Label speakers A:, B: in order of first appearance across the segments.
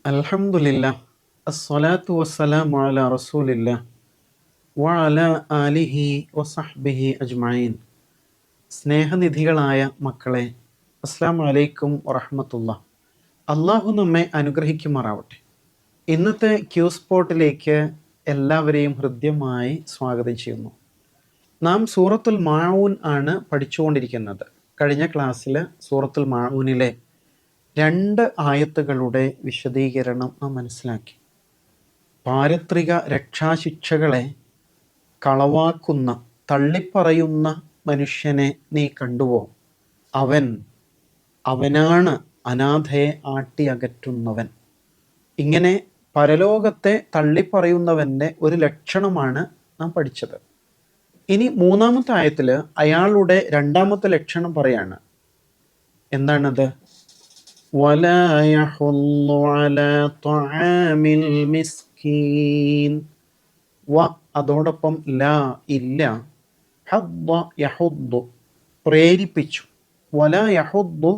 A: അൽഹംദുലില്ലാഹ് അസ്സലാത്തു വസ്സലാമു അലാ റസൂലില്ലാഹ് വഅലാ ആലിഹി വസഹ്ബിഹി അജ്മഈൻ. സ്നേഹനിധികളായ മക്കളെ, അസ്സലാമു അലൈക്കും വറഹ്മത്തുള്ളാഹ്. അള്ളാഹു നമ്മെ അനുഗ്രഹിക്കുമാറാവട്ടെ. ഇന്നത്തെ ക്യൂ സ്പോട്ടിലേക്ക് എല്ലാവരെയും ഹൃദ്യമായി സ്വാഗതം ചെയ്യുന്നു. നാം സൂറത്തുൽ മാഊൻ ആണ് പഠിച്ചുകൊണ്ടിരിക്കുന്നത്. കഴിഞ്ഞ ക്ലാസ്സിൽ സൂറത്തുൽ മാഊനിലെ 2 ആയത്തുകളുടെ വിശദീകരണം നാം മനസ്സിലാക്കി. പാരത്രിക രക്ഷാശിക്ഷകളെ കളവാക്കുന്ന, തള്ളിപ്പറയുന്ന മനുഷ്യനെ നീ കണ്ടുവോ? അവനാണ് അനാഥയെ ആട്ടിയകറ്റുന്നവൻ. ഇങ്ങനെ പരലോകത്തെ തള്ളിപ്പറയുന്നവൻ്റെ ഒരു ലക്ഷണമാണ് നാം പഠിച്ചത്. ഇനി 3-ാമത്തെ ആയത്തിൽ അയാളുടെ 2-ാമത്തെ ലക്ഷണം പറയാണ്. എന്താണത്? ولا يحض على طعام المسكين. അതോടൊപ്പം ലാ ഇല്ല, ഹദ്ദ യഹുദ്ദു പ്രേരിപ്പിച്ചു, വല യഹുദ്ദു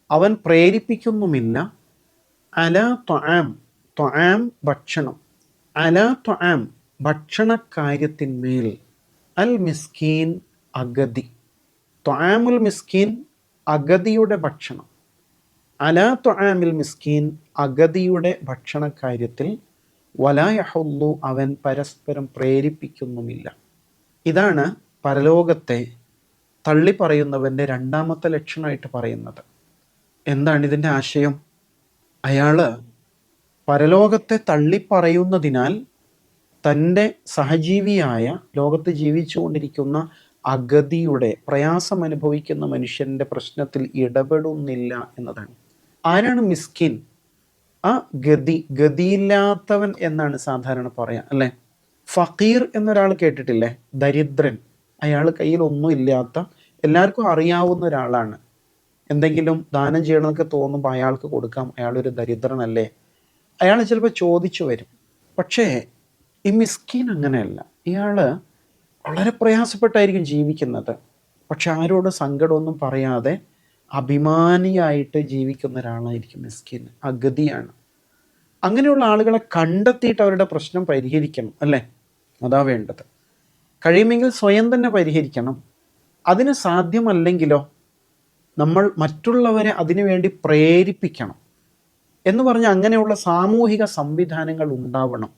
A: അവൻ പ്രേരിപ്പിക്കുന്നുമില്ല, അല ത്വആം ത്വആം ഭക്ഷണം, അല ത്വആം ഭക്ഷണക്കാര്യത്തിന്മേൽ, അൽ മിസ്കീൻ അഗതി, ത്വആമുൽ മിസ്കീൻ അഗതിയുടെ ഭക്ഷണം, അലാ ത്വആമിൽ മിസ്കീൻ അഗതിയുടെ ഭക്ഷണക്കാര്യത്തിൽ, വലാ യഹുദ്ദു അവൻ പരസ്പരം പ്രേരിപ്പിക്കുന്നുമില്ല. ഇതാണ് പരലോകത്തെ തള്ളിപ്പറയുന്നവൻ്റെ 2-ാമത്തെ ലക്ഷണമായിട്ട് പറയുന്നത്. എന്താണ് ഇതിൻ്റെ ആശയം? അയാൾ പരലോകത്തെ തള്ളിപ്പറയുന്നതിനാൽ തൻ്റെ സഹജീവിയായ, ലോകത്ത് ജീവിച്ചുകൊണ്ടിരിക്കുന്ന അഗതിയുടെ, പ്രയാസം അനുഭവിക്കുന്ന മനുഷ്യൻ്റെ പ്രശ്നത്തിൽ ഇടപെടുന്നില്ല എന്നതാണ്. ആരാണ് മിസ്കിൻ? ആ ഗതിയില്ലാത്തവൻ എന്നാണ് സാധാരണ പറയാം, അല്ലേ? ഫക്കീർ എന്നൊരാൾ കേട്ടിട്ടില്ലേ? ദരിദ്രൻ. അയാൾ കയ്യിൽ ഒന്നും ഇല്ലാത്ത, എല്ലാവർക്കും അറിയാവുന്ന ഒരാളാണ്. എന്തെങ്കിലും ദാനം ചെയ്യണമെന്നൊക്കെ തോന്നുമ്പോൾ അയാൾക്ക് കൊടുക്കാം, അയാളൊരു ദരിദ്രനല്ലേ? അയാൾ ചിലപ്പോൾ ചോദിച്ചു വരും. പക്ഷേ ഈ മിസ്കിൻ അങ്ങനെയല്ല. ഇയാൾ വളരെ പ്രയാസപ്പെട്ടായിരിക്കും ജീവിക്കുന്നത്. പക്ഷെ ആരോട് സങ്കടമൊന്നും പറയാതെ അഭിമാനിയായിട്ട് ജീവിക്കുന്ന ഒരാളായിരിക്കും മിസ്കിൻ, അഗതിയാണ്. അങ്ങനെയുള്ള ആളുകളെ കണ്ടെത്തിയിട്ട് അവരുടെ പ്രശ്നം പരിഹരിക്കണം, അല്ലേ? അതാ വേണ്ടത്. കഴിയുമെങ്കിൽ സ്വയം തന്നെ പരിഹരിക്കണം. അതിന് സാധ്യമല്ലെങ്കിലോ നമ്മൾ മറ്റുള്ളവരെ അതിനുവേണ്ടി പ്രേരിപ്പിക്കണം. എന്ന് പറഞ്ഞാൽ അങ്ങനെയുള്ള സാമൂഹിക സംവിധാനങ്ങൾ ഉണ്ടാവണം.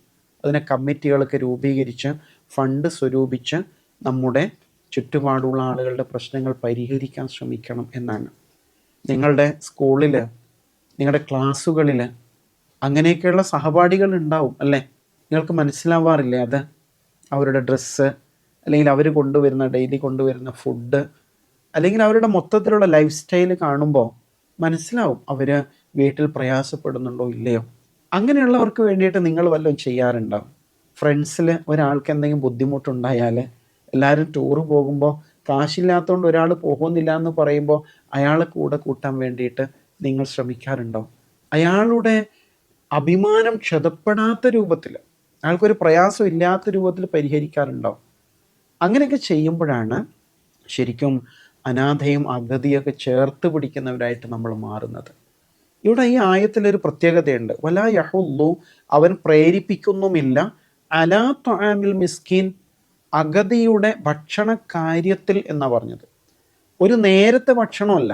A: അതിനെ കമ്മിറ്റികളൊക്കെ രൂപീകരിച്ച് ഫണ്ട് സ്വരൂപിച്ച് നമ്മുടെ ചുറ്റുപാടുള്ള ആളുകളുടെ പ്രശ്നങ്ങൾ പരിഹരിക്കാൻ ശ്രമിക്കണം എന്നാണ്. നിങ്ങളുടെ സ്കൂളിൽ, നിങ്ങളുടെ ക്ലാസ്സുകളിൽ അങ്ങനെയൊക്കെയുള്ള സഹപാഠികൾ ഉണ്ടാവും, അല്ലേ? നിങ്ങൾക്ക് മനസ്സിലാവാറില്ലേ അത്? അവരുടെ ഡ്രസ്സ്, അല്ലെങ്കിൽ അവർ കൊണ്ടുവരുന്ന, ഡെയിലി കൊണ്ടുവരുന്ന ഫുഡ്, അല്ലെങ്കിൽ അവരുടെ മൊത്തത്തിലുള്ള ലൈഫ് സ്റ്റൈൽ കാണുമ്പോൾ മനസ്സിലാവും അവർ വീട്ടിൽ പ്രയാസപ്പെടുന്നുണ്ടോ ഇല്ലയോ. അങ്ങനെയുള്ളവർക്ക് വേണ്ടിയിട്ട് നിങ്ങൾ വല്ലതും ചെയ്യാറുണ്ടാവും. ഫ്രണ്ട്സിൽ ഒരാൾക്ക് എന്തെങ്കിലും ബുദ്ധിമുട്ടുണ്ടായാൽ, എല്ലാവരും ടൂറ് പോകുമ്പോൾ കാശില്ലാത്തതുകൊണ്ട് ഒരാൾ പോകുന്നില്ല എന്ന് പറയുമ്പോൾ അയാളെ കൂടെ കൂട്ടാൻ വേണ്ടിയിട്ട് നിങ്ങൾ ശ്രമിക്കാറുണ്ടോ? അയാളുടെ അഭിമാനം ക്ഷതപ്പെടാത്ത രൂപത്തിൽ, അയാൾക്കൊരു പ്രയാസം ഇല്ലാത്ത രൂപത്തിൽ പരിഹരിക്കാറുണ്ടോ? അങ്ങനെയൊക്കെ ചെയ്യുമ്പോഴാണ് ശരിക്കും അനാഥയും അഗതിയൊക്കെ ചേർത്ത് പിടിക്കുന്നവരായിട്ട് നമ്മൾ മാറുന്നത്. ഇവിടെ ഈ ആയത്തിലൊരു പ്രത്യേകതയുണ്ട്. വലാ യഹുദ്ദു അവൻ പ്രേരിപ്പിക്കുന്നുമില്ല, അലാ ത്വആമിൽ മിസ്കീൻ അഗതിയുടെ ഭക്ഷണ കാര്യത്തിൽ എന്നാണ് പറഞ്ഞത്. ഒരു നേരത്തെ ഭക്ഷണമല്ല.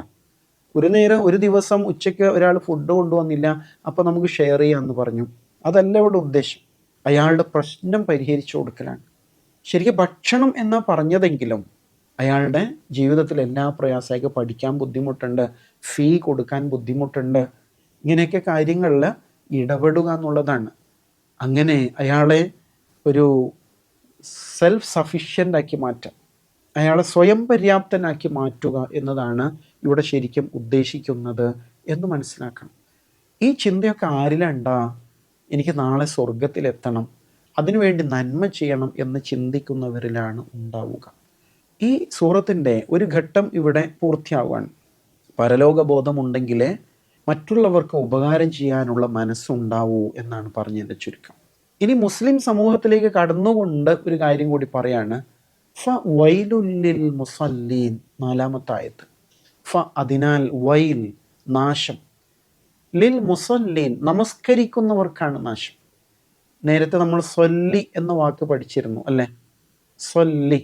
A: ഒരു ദിവസം ഉച്ചയ്ക്ക് ഒരാൾ ഫുഡ് കൊണ്ടുവന്നില്ല, അപ്പോൾ നമുക്ക് ഷെയർ ചെയ്യാമെന്ന് പറഞ്ഞു. അതല്ല ഇവിടെ ഉദ്ദേശം. അയാളുടെ പ്രശ്നം പരിഹരിച്ചു കൊടുക്കലാണ്. ശരിക്കും ഭക്ഷണം എന്നാ പറഞ്ഞതെങ്കിലും അയാളുടെ ജീവിതത്തിൽ എല്ലാ പ്രയാസമൊക്കെ, പഠിക്കാൻ ബുദ്ധിമുട്ടുണ്ട്, ഫീ കൊടുക്കാൻ ബുദ്ധിമുട്ടുണ്ട്, ഇങ്ങനെയൊക്കെ കാര്യങ്ങളിൽ ഇടപെടുക എന്നുള്ളതാണ്. അങ്ങനെ അയാളെ ഒരു സെൽഫ് സഫിഷ്യൻ്റ് ആക്കി മാറ്റാം, അയാളെ സ്വയം പര്യാപ്തനാക്കി മാറ്റുക എന്നതാണ് ഇവിടെ ശരിക്കും ഉദ്ദേശിക്കുന്നത് എന്ന് മനസ്സിലാക്കണം. ഈ ചിന്തയൊക്കെ ആരിലുണ്ടാ? എനിക്ക് നാളെ സ്വർഗത്തിലെത്തണം, അതിനുവേണ്ടി നന്മ ചെയ്യണം എന്ന് ചിന്തിക്കുന്നവരിലാണ് ഉണ്ടാവുക. ഈ സൂറത്തിൻ്റെ ഒരു ഘട്ടം ഇവിടെ പൂർത്തിയാവുകയാണ്. പരലോകബോധമുണ്ടെങ്കിലേ മറ്റുള്ളവർക്ക് ഉപകാരം ചെയ്യാനുള്ള മനസ്സുണ്ടാവൂ എന്നാണ് പറഞ്ഞതിൻ്റെ ചുരുക്കം. ഇനി മുസ്ലിം സമൂഹത്തിലേക്ക് കടന്നുകൊണ്ട് ഒരു കാര്യം കൂടി പറയാണ്. ഫ വൈലുല്ലിൽ മുസല്ലീൻ, 4-ാമത്തെ ആയത്ത്. ഫ അതിനാൽ, വൈൽ നാശം, ലിൽ മുസല്ലീൻ, നമസ്കരിക്കുന്നവർക്കാണ് നാശം. നേരത്തെ നമ്മൾ സ്വല്ലി എന്ന വാക്ക് പഠിച്ചിരുന്നു അല്ലേ? സ്വല്ലി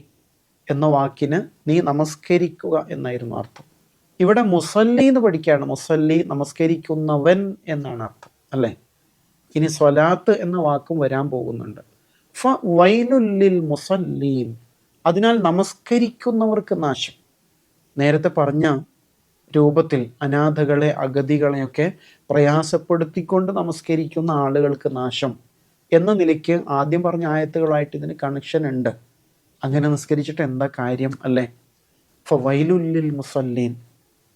A: എന്ന വാക്കിന് നീ നമസ്കരിക്കുക എന്നായിരുന്നു അർത്ഥം. ഇവിടെ മുസല്ലി എന്ന് പഠിക്കുകയാണ്. മുസല്ലി നമസ്കരിക്കുന്നവൻ എന്നാണ് അർത്ഥം അല്ലേ? ഇനി സ്വലാത്ത് എന്ന വാക്കും വരാൻ പോകുന്നുണ്ട്. ഫ വൈലുല്ലിൽ മുസല്ലീൻ, അതിനാൽ നമസ്കരിക്കുന്നവർക്ക് നാശം. നേരത്തെ പറഞ്ഞ രൂപത്തിൽ അനാഥകളെ അഗതികളെയൊക്കെ പ്രയാസപ്പെടുത്തിക്കൊണ്ട് നമസ്കരിക്കുന്ന ആളുകൾക്ക് നാശം എന്ന നിലയ്ക്ക് ആദ്യം പറഞ്ഞ ആയത്തുകളായിട്ട് ഇതിന് കണക്ഷൻ ഉണ്ട്. അങ്ങനെ നിസ്കരിച്ചിട്ട് എന്താ കാര്യം അല്ലേ? ഫവൈലുല്ലിൽ മുസല്ലീൻ.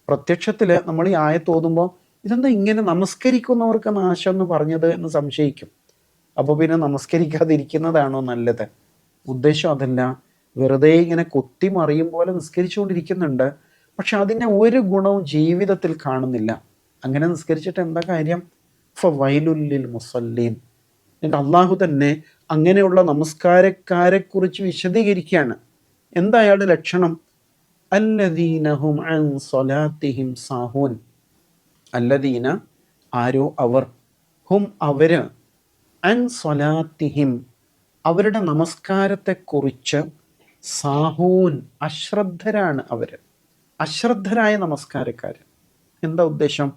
A: പ്രത്യക്ഷത്തിൽ നമ്മൾ ഈ ആയത്ത് ഓതുമ്പോൾ ഇതെന്താ ഇങ്ങനെ നമസ്കരിക്കുന്നവർക്ക് നാശം എന്ന് പറഞ്ഞത് എന്ന് സംശയിക്കും. അപ്പോൾ പിന്നെ നമസ്കരിക്കാതിരിക്കുന്നതാണോ നല്ലത്? ഉദ്ദേശം അതല്ല. വെറുതെ ഇങ്ങനെ കുത്തി മറിയും പോലെ നിസ്കരിച്ചുകൊണ്ടിരിക്കുന്നുണ്ട്, പക്ഷെ അതിൻ്റെ ഒരു ഗുണവും ജീവിതത്തിൽ കാണുന്നില്ല. അങ്ങനെ നിസ്കരിച്ചിട്ട് എന്താ കാര്യം? ഫവൈലുല്ലിൽ മുസല്ലീൻ. എന്നിട്ട് അള്ളാഹു തന്നെ അങ്ങനെയുള്ള നമസ്കാരക്കാരെ കുറിച്ച് വിശദീകരിക്കുകയാണ്. എന്താ അയാളുടെ ലക്ഷണം? അല്ലദീനഹും അൻ സ്വലാത്തിഹിം സാഹൂൻ. അല്ലദീന, ആരോ അവർ, ഹും അവര്, അൻ സ്വലാത്തിഹിം അവരുടെ നമസ്കാരത്തെക്കുറിച്ച്, സാഹൂൻ അശ്രദ്ധരാണ് അവർ. അശ്രദ്ധരായ നമസ്കാരക്കാർ. എന്താ ഉദ്ദേശം?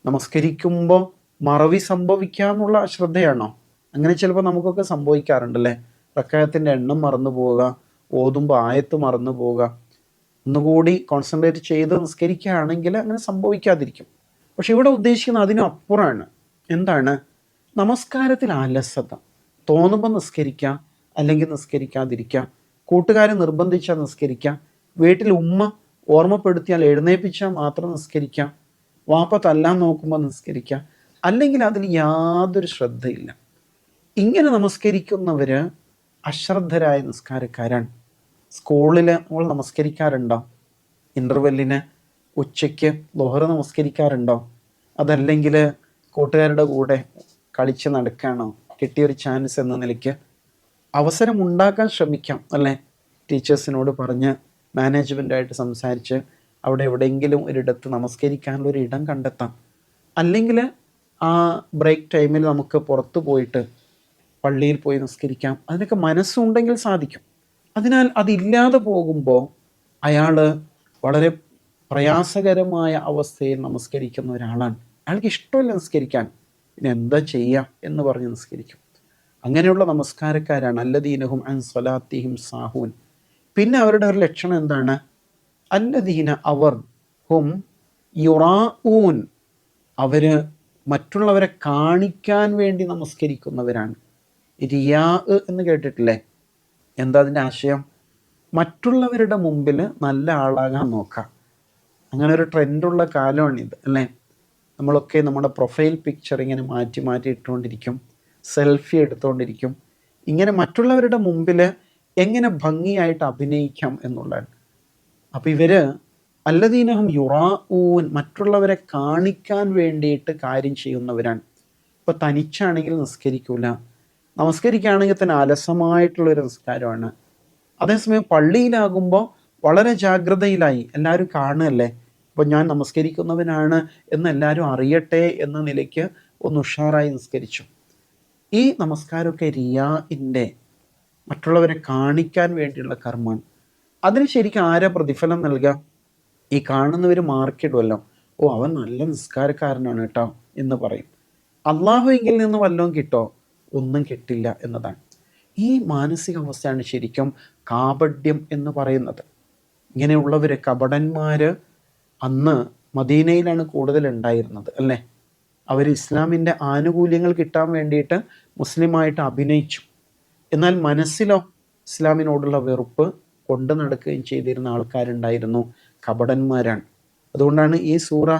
A: നമസ്കരിക്കുമ്പോൾ മറവി സംഭവിക്കാന്നുള്ള അശ്രദ്ധയാണോ? അങ്ങനെ ചിലപ്പോൾ നമുക്കൊക്കെ സംഭവിക്കാറുണ്ടല്ലേ? റക്അത്തിന്റെ എണ്ണം മറന്നു പോവുക, ഓതുമ്പോൾ ആയത്ത് മറന്നു പോവുക. ഒന്നുകൂടി കോൺസെൻട്രേറ്റ് ചെയ്ത് നിസ്കരിക്കുകയാണെങ്കിൽ അങ്ങനെ സംഭവിക്കാതിരിക്കും. പക്ഷെ ഇവിടെ ഉദ്ദേശിക്കുന്നത് അതിനും അപ്പുറമാണ്. എന്താണ്? നമസ്കാരത്തിൽ അലസത. തോന്നുമ്പോൾ നിസ്കരിക്കാം, അല്ലെങ്കിൽ നിസ്കരിക്കാതിരിക്കാം. കൂട്ടുകാർ നിർബന്ധിച്ചാൽ നിസ്കരിക്കാം. വീട്ടിൽ ഉമ്മ ഓർമ്മപ്പെടുത്തിയാൽ എഴുന്നേൽപ്പിച്ചാൽ മാത്രം നിസ്കരിക്കാം. വാപ്പ തല്ലാൻ നോക്കുമ്പോൾ നിസ്കരിക്കാം. അല്ലെങ്കിൽ അതിൽ യാതൊരു ശ്രദ്ധയില്ല. ഇങ്ങനെ നമസ്കരിക്കുന്നവർ അശ്രദ്ധരായ നിസ്കാരക്കാരാണ്. സ്കൂളിൽ നമ്മൾ നമസ്കരിക്കാറുണ്ടോ? ഇൻ്റർവെല്ലിന് ഉച്ചയ്ക്ക് ളുഹർ നമസ്കരിക്കാറുണ്ടോ? അതല്ലെങ്കിൽ കൂട്ടുകാരുടെ കൂടെ കളിച്ച് നടക്കുകയാണോ? കിട്ടിയൊരു ചാൻസ് എന്ന നിലയ്ക്ക് അവസരം ഉണ്ടാക്കാൻ ശ്രമിക്കാം അല്ലേ? ടീച്ചേഴ്സിനോട് പറഞ്ഞ് മാനേജ്മെൻറ്റായിട്ട് സംസാരിച്ച് അവിടെ എവിടെയെങ്കിലും ഒരിടത്ത് നമസ്കരിക്കാനുള്ളൊരു ഇടം കണ്ടെത്താം. അല്ലെങ്കിൽ ആ ബ്രേക്ക് ടൈമിൽ നമുക്ക് പുറത്തു പോയിട്ട് പള്ളിയിൽ പോയി നിസ്കരിക്കാം. അതിനൊക്കെ മനസ്സുണ്ടെങ്കിൽ സാധിക്കും. അതിനാൽ അതില്ലാതെ പോകുമ്പോൾ അയാൾ വളരെ പ്രയാസകരമായ അവസ്ഥയിൽ നമസ്കരിക്കുന്ന ഒരാളാണ്. അയാൾക്ക് ഇഷ്ടമല്ല നിസ്കരിക്കാൻ, പിന്നെ എന്താ ചെയ്യുക എന്ന് പറഞ്ഞ് നിസ്കരിക്കും. അങ്ങനെയുള്ള നമസ്കാരക്കാരാണ് അല്ലദീനഹും അൻ സ്വലാത്തിഹിം സാഹൂൻ. പിന്നെ അവരുടെ ഒരു ലക്ഷണം എന്താണ്? അല്ലദീന അവർ, ഹും യുറാഊൻ, അവർ മറ്റുള്ളവരെ കാണിക്കാൻ വേണ്ടി നമസ്കരിക്കുന്നവരാണ്. റിയാ എന്ന് കേട്ടിട്ടില്ലേ? എന്താ അതിൻ്റെ ആശയം? മറ്റുള്ളവരുടെ മുമ്പിൽ നല്ല ആളാകാൻ നോക്കാം. അങ്ങനെ ഒരു ട്രെൻഡുള്ള കാലമാണിത് അല്ലേ? നമ്മളൊക്കെ നമ്മുടെ പ്രൊഫൈൽ പിക്ചർ ഇങ്ങനെ മാറ്റി മാറ്റി ഇട്ടുകൊണ്ടിരിക്കും, സെൽഫി എടുത്തുകൊണ്ടിരിക്കും. ഇങ്ങനെ മറ്റുള്ളവരുടെ മുമ്പിൽ എങ്ങനെ ഭംഗിയായിട്ട് അഭിനയിക്കാം എന്നുള്ളതാണ്. അപ്പം ഇവർ അല്ലദീനഹും യുറാഊൻ, മറ്റുള്ളവരെ കാണിക്കാൻ വേണ്ടിയിട്ട് കാര്യം ചെയ്യുന്നവരാണ്. ഇപ്പോൾ തനിച്ചാണെങ്കിൽ നിസ്കരിക്കൂല, നമസ്കരിക്കുകയാണെങ്കിൽ തന്നെ അലസമായിട്ടുള്ളൊരു നിസ്കാരമാണ്. അതേസമയം പള്ളിയിലാകുമ്പോൾ വളരെ ജാഗ്രതയിലായി, എല്ലാവരും കാണുകയല്ലേ, അപ്പോൾ ഞാൻ നമസ്കരിക്കുന്നവനാണ് എന്ന് എല്ലാവരും അറിയട്ടെ എന്ന നിലയ്ക്ക് ഒന്ന് ഉഷാറായി നിസ്കരിച്ചു. ഈ നമസ്കാരമൊക്കെ റിയാഇൻ്റെ, മറ്റുള്ളവരെ കാണിക്കാൻ വേണ്ടിയുള്ള കർമ്മമാണ്. അതിന് ശരിക്കും ആരാ പ്രതിഫലം നൽകുക? ഈ കാണുന്നവർ മാർക്കിടുമല്ലോ, ഓ അവൻ നല്ല നിസ്കാരക്കാരനാണ് കേട്ടോ എന്ന് പറയും. അള്ളാഹുവിൽ നിന്ന് വല്ലതും കിട്ടോ? ഒന്നും കിട്ടില്ല എന്നതാണ്. ഈ മാനസികാവസ്ഥയാണ് ശരിക്കും കാപഢ്യം എന്ന് പറയുന്നത്. ഇങ്ങനെയുള്ളവർ, കപടന്മാർ അന്ന് മദീനയിലാണ് കൂടുതൽ ഉണ്ടായിരുന്നത് അല്ലേ? അവർ ഇസ്ലാമിൻ്റെ ആനുകൂല്യങ്ങൾ കിട്ടാൻ വേണ്ടിയിട്ട് മുസ്ലിമായിട്ട് അഭിനയിച്ചു. എന്നാൽ മനസ്സിലോ ഇസ്ലാമിനോടുള്ള വെറുപ്പ് കൊണ്ടു നടക്കുകയും ചെയ്തിരുന്ന ആൾക്കാരുണ്ടായിരുന്നു. കപടന്മാരാണ്. അതുകൊണ്ടാണ് ഈ സൂറ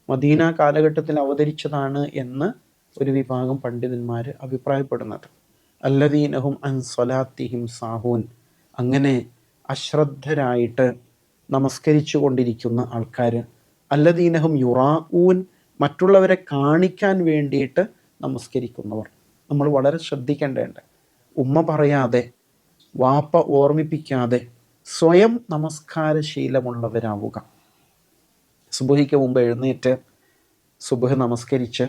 A: മദീന കാലഘട്ടത്തിൽ അവതരിച്ചതാണ് എന്ന് ഒരു വിഭാഗം പണ്ഡിതന്മാർ അഭിപ്രായപ്പെടുന്നത്. അല്ലദീനഹും അൻ സ്വലാത്തിഹിം സാഹൂൻ, അങ്ങനെ അശ്രദ്ധരായിട്ട് നമസ്കരിച്ചു കൊണ്ടിരിക്കുന്ന ആൾക്കാർ. അല്ലദീനഹും യുറാഊൻ, മറ്റുള്ളവരെ കാണിക്കാൻ വേണ്ടിയിട്ട് നമസ്കരിക്കുന്നവർ. നമ്മൾ വളരെ ശ്രദ്ധിക്കേണ്ടതുണ്ട്. ഉമ്മ പറയാതെ, വാപ്പ ഓർമ്മിപ്പിക്കാതെ സ്വയം നമസ്കാരശീലമുള്ളവരാവുക. സുബഹിക്ക് മുമ്പ് എഴുന്നേറ്റ് സുബ്ഹ് നമസ്കരിച്ച്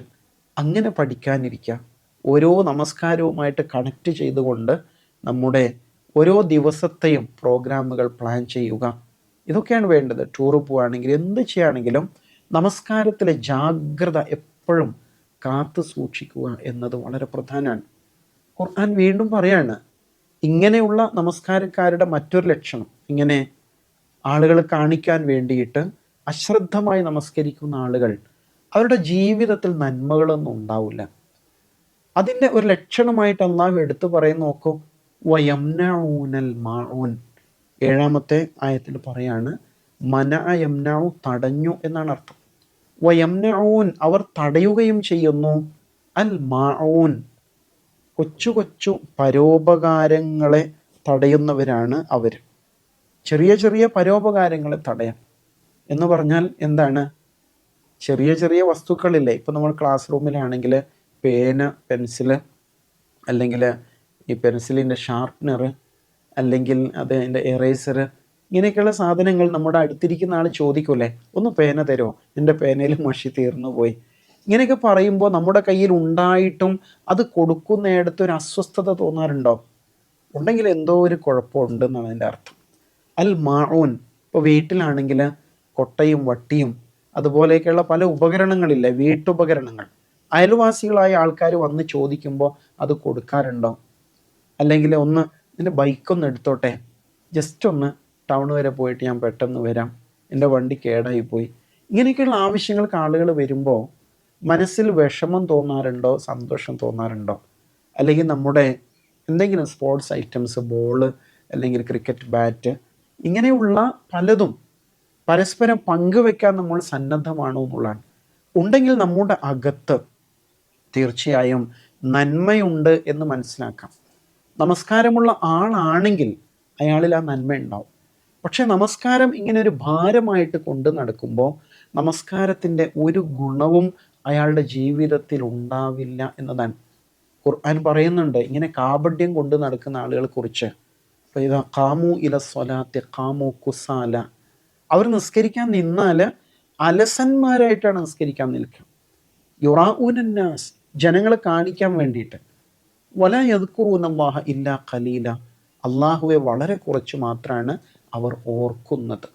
A: അങ്ങനെ പഠിക്കാനിരിക്കുക. ഓരോ നമസ്കാരവുമായിട്ട് കണക്റ്റ് ചെയ്തുകൊണ്ട് നമ്മുടെ ഓരോ ദിവസത്തെയും പ്രോഗ്രാമുകൾ പ്ലാൻ ചെയ്യുക. ഇതൊക്കെയാണ് വേണ്ടത്. ടൂറ് പോവുകയാണെങ്കിൽ എന്ത് ചെയ്യുകയാണെങ്കിലും നമസ്കാരത്തിലെ ജാഗ്രത എപ്പോഴും കാത്തു സൂക്ഷിക്കുക എന്നത് വളരെ പ്രധാനമാണ്. ഖുർആൻ വീണ്ടും പറയാണ്, ഇങ്ങനെയുള്ള നമസ്കാരക്കാരുടെ മറ്റൊരു ലക്ഷണം, ഇങ്ങനെ ആളുകൾ കാണിക്കാൻ വേണ്ടിയിട്ട് അശ്രദ്ധമായി നമസ്കരിക്കുന്ന ആളുകൾ അവരുടെ ജീവിതത്തിൽ നന്മകളൊന്നും ഉണ്ടാവില്ല. അതിൻ്റെ ഒരു ലക്ഷണമായിട്ട് അള്ളാഹു എടുത്തു പറയുന്ന നോക്കൂ, വയംനഊനൽ മാഊൻ. 7-ാമത്തെ ആയത്തിൽ പറയാണ്, യംനഉ തടഞ്ഞു എന്നാണ് അർത്ഥം. വയംനഊൻ അവർ തടയുകയും ചെയ്യുന്നു, അൽ മാഊൻ കൊച്ചു കൊച്ചു പരോപകാരങ്ങളെ തടയുന്നവരാണ് അവർ. ചെറിയ ചെറിയ പരോപകാരങ്ങളെ തടയാം എന്ന് പറഞ്ഞാൽ എന്താണ്? ചെറിയ ചെറിയ വസ്തുക്കളില്ലേ, ഇപ്പം നമ്മൾ ക്ലാസ് റൂമിലാണെങ്കിൽ പേന, പെൻസില്, അല്ലെങ്കിൽ ഈ പെൻസിലിൻ്റെ ഷാർപ്പ്നർ, അല്ലെങ്കിൽ അതിൻ്റെ എറേസർ, ഇങ്ങനെയൊക്കെയുള്ള സാധനങ്ങൾ നമ്മുടെ അടുത്തിരിക്കുന്ന ആൾ ചോദിക്കൂലേ, ഒന്ന് പേന തരുമോ, എൻ്റെ പേനയിൽ മഷി തീർന്നു പോയി. ഇങ്ങനെയൊക്കെ പറയുമ്പോൾ നമ്മുടെ കയ്യിൽ ഉണ്ടായിട്ടും അത് കൊടുക്കുന്നിടത്ത് ഒരു അസ്വസ്ഥത തോന്നാറുണ്ടോ? ഉണ്ടെങ്കിൽ എന്തോ ഒരു കുഴപ്പമുണ്ടെന്നാണ് അതിൻ്റെ അർത്ഥം. അൽ മാഊൻ, ഇപ്പോൾ വീട്ടിലാണെങ്കിൽ കൊട്ടയും വട്ടിയും അതുപോലെയൊക്കെയുള്ള പല ഉപകരണങ്ങളില്ലേ, വീട്ടുപകരണങ്ങൾ, അയൽവാസികളായ ആൾക്കാർ വന്ന് ചോദിക്കുമ്പോൾ അത് കൊടുക്കാറുണ്ടോ? അല്ലെങ്കിൽ ഒന്ന് എൻ്റെ ബൈക്കൊന്ന് എടുത്തോട്ടെ, ജസ്റ്റ് ഒന്ന് ടൗൺ വരെ പോയിട്ട് ഞാൻ പെട്ടെന്ന് വരാം, എൻ്റെ വണ്ടി കേടായിപ്പോയി. ഇങ്ങനെയൊക്കെയുള്ള ആവശ്യങ്ങൾക്ക് ആളുകൾ വരുമ്പോൾ മനസ്സിൽ വിഷമം തോന്നാറുണ്ടോ, സന്തോഷം തോന്നാറുണ്ടോ? അല്ലെങ്കിൽ നമ്മുടെ എന്തെങ്കിലും സ്പോർട്സ് ഐറ്റംസ്, ബോള് അല്ലെങ്കിൽ ക്രിക്കറ്റ് ബാറ്റ്, ഇങ്ങനെയുള്ള പലതും പരസ്പരം പങ്കുവെക്കാൻ നമ്മൾ സന്നദ്ധമാണോ എന്നുള്ളതാണ്. ഉണ്ടെങ്കിൽ നമ്മുടെ അകത്ത് തീർച്ചയായും നന്മയുണ്ട് എന്ന് മനസ്സിലാക്കാം. നമസ്കാരമുള്ള ആളാണെങ്കിൽ അയാളിൽ ആ നന്മ ഉണ്ടാവും. പക്ഷെ നമസ്കാരം ഇങ്ങനെ ഒരു ഭാരമായിട്ട് കൊണ്ട് നടക്കുമ്പോൾ നമസ്കാരത്തിൻ്റെ ഒരു ഗുണവും അയാളുടെ ജീവിതത്തിൽ ഉണ്ടാവില്ല എന്നതാണ്. ഖുർആൻ പറയുന്നുണ്ട് ഇങ്ങനെ കാപഢ്യം കൊണ്ട് നടക്കുന്ന ആളുകളെ കുറിച്ച്. ഇതാ ഖാമു ഇല സ്വലാത്തി ഖാമു കുസാല, അവർ നിസ്കരിക്കാൻ നിന്നാൽ അലസന്മാരായിട്ടാണ് നിസ്കരിക്കാൻ നിൽക്കുക. യുറാഊനന്നാസ്, ജനങ്ങളെ കാണിക്കാൻ വേണ്ടിയിട്ട്. വല യദ്കുറൂനല്ലാഹ ഇല്ലാ ഖലീല, അള്ളാഹുവെ വളരെ കുറച്ച് മാത്രമാണ് അവർ ഓർക്കുന്നത്.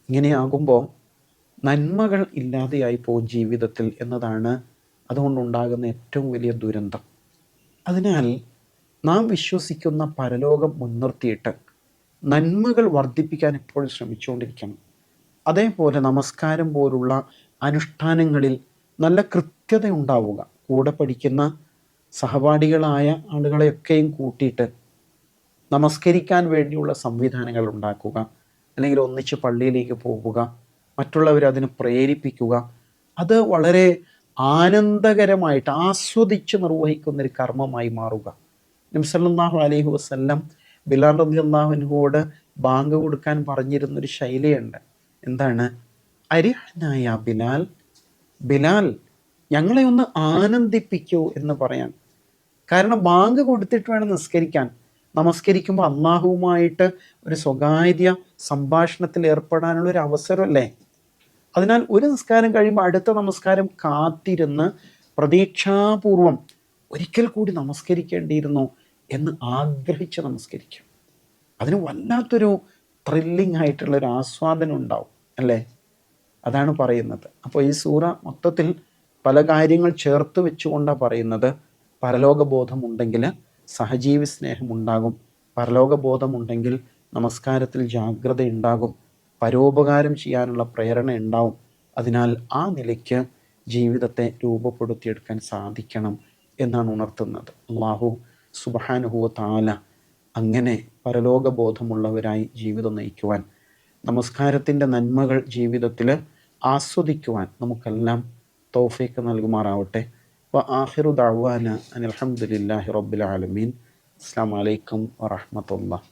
A: ഇങ്ങനെയാകുമ്പോൾ നന്മകൾ ഇല്ലാതെയായി പോകും ജീവിതത്തിൽ എന്നതാണ് അതുകൊണ്ടുണ്ടാകുന്ന ഏറ്റവും വലിയ ദുരന്തം. അതിനാൽ നാം വിശ്വസിക്കുന്ന പരലോകം മുൻനിർത്തിയിട്ട് നന്മകൾ വർദ്ധിപ്പിക്കാൻ എപ്പോഴും ശ്രമിച്ചുകൊണ്ടിരിക്കണം. അതേപോലെ നമസ്കാരം പോലുള്ള അനുഷ്ഠാനങ്ങളിൽ നല്ല കൃത്യത ഉണ്ടാവുക. കൂടെ പഠിക്കുന്ന സഹപാഠികളായ ആളുകളെയൊക്കെയും കൂട്ടിയിട്ട് നമസ്കരിക്കാൻ വേണ്ടിയുള്ള സംവിധാനങ്ങൾ ഉണ്ടാക്കുക, അല്ലെങ്കിൽ ഒന്നിച്ച് പള്ളിയിലേക്ക് പോകുക, മറ്റുള്ളവരെ അതിന് പ്രേരിപ്പിക്കുക. അത് വളരെ ആനന്ദകരമായിട്ട് ആസ്വദിച്ച് നിർവഹിക്കുന്നൊരു കർമ്മമായി മാറുക. നബി സല്ലല്ലാഹു അലൈഹി വസല്ലം ബിലാൽ റളിയല്ലാഹു അൻഹുവോട് ബാങ്ക് കൊടുക്കാൻ പറഞ്ഞിരുന്നൊരു ശൈലിയുണ്ട്. എന്താണ്? അരിഹ്നായ ബിലാൽ, ബിലാൽ ഞങ്ങളെ ഒന്ന് ആനന്ദിപ്പിക്കൂ എന്ന് പറയാൻ. കാരണം ബാങ്ക് കൊടുത്തിട്ട് വേണം നിസ്കരിക്കാൻ. നമസ്കരിക്കുമ്പോൾ അള്ളാഹുവുമായിട്ട് ഒരു സ്വകാര്യ സംഭാഷണത്തിൽ ഏർപ്പെടാനുള്ള ഒരു അവസരമല്ലേ. അതിനാൽ ഒരു നിസ്കാരം കഴിയുമ്പോൾ അടുത്ത നമസ്കാരം കാത്തിരുന്ന് പ്രതീക്ഷാപൂർവം ഒരിക്കൽ കൂടി നമസ്കരിക്കേണ്ടിയിരുന്നു എന്ന് ആഗ്രഹിച്ച് നമസ്കരിക്കും. അതിന് വല്ലാത്തൊരു ത്രില്ലിംഗ് ആയിട്ടുള്ളൊരു ആസ്വാദനം ഉണ്ടാവും അല്ലേ. അതാണ് പറയുന്നത്. അപ്പോൾ ഈ സൂറ മൊത്തത്തിൽ പല കാര്യങ്ങൾ ചേർത്ത് വെച്ചുകൊണ്ടാണ് പറയുന്നത്. പരലോകബോധമുണ്ടെങ്കിൽ സഹജീവി സ്നേഹമുണ്ടാകും. പരലോകബോധമുണ്ടെങ്കിൽ നമസ്കാരത്തിൽ ജാഗ്രത ഉണ്ടാകും. പരോപകാരം ചെയ്യാനുള്ള പ്രേരണ ഉണ്ടാവും. അതിനാൽ ആ നിലയ്ക്ക് ജീവിതത്തെ രൂപപ്പെടുത്തിയെടുക്കാൻ സാധിക്കണം എന്നാണ് ഉണർത്തുന്നത്. അല്ലാഹു സുബ്ഹാനഹു വ തആല അങ്ങനെ പരലോകബോധമുള്ളവരായി ജീവിതം നയിക്കുവാൻ, നമസ്കാരത്തിൻ്റെ നന്മകൾ ജീവിതത്തിൽ ആസ്വദിക്കുവാൻ നമുക്കെല്ലാം തൗഫീഖ് നൽകുമാറാവട്ടെ. വ ആഖിറു ദഅ്വാന അനിൽ ഹംദുലില്ലാഹി റബ്ബിൽ ആലമീൻ. അസ്സലാമു അലൈക്കും വറഹ്മത്തുള്ളാഹി.